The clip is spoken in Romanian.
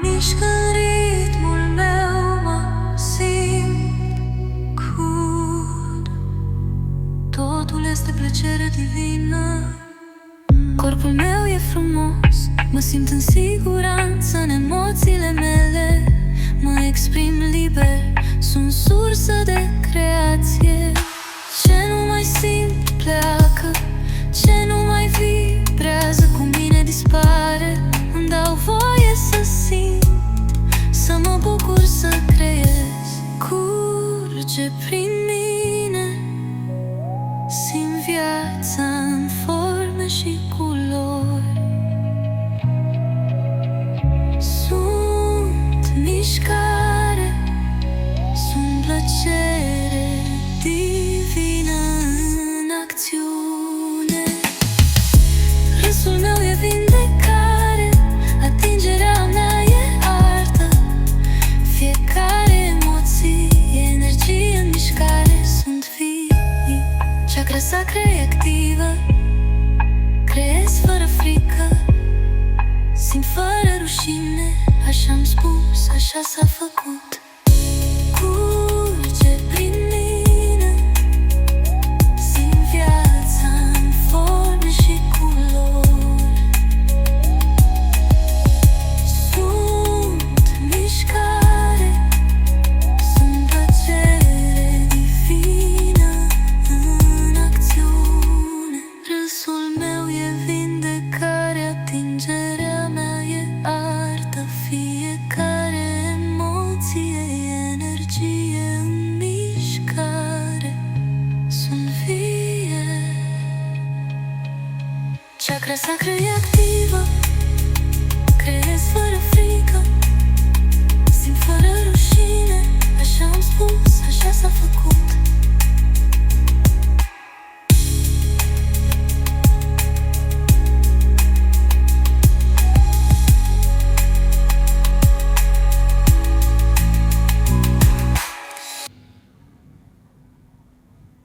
mișcă în ritmul meu, mă simt cool. Totul este plăcere divină. Corpul meu e frumos, mă simt în siguranță în emoțiile mele. Mă exprim liber, sunt sursă de creație. Ce nu mai simt pleacă, ce nu mai vibrează cu mine dispare. Îmi dau voie să simt, să mă bucur, să creez. Curge prin mine, simt viața în forme și culori. Sunt mișcare, sunt plăcere divină în acțiune. Râsul meu e vindecare, atingerea mea e artă. Fiecare emoție e energie în mișcare. Sunt vii, chakra sacră e activă. Creez fără frică, simt fără rușine. Așa-am spus, așa s-a făcut. Curge prin mine, simt viața în forme și culori. Sunt mișcare, sunt plăcere divină în acțiune. Râsul meu e vindecare, atingerea mea e artă. Fiecare emoție e energie în mișcare. Sunt vie, chakra sacră e activă. Creez fără frică, simt fără rușine. Așa am spus, așa s-a făcut.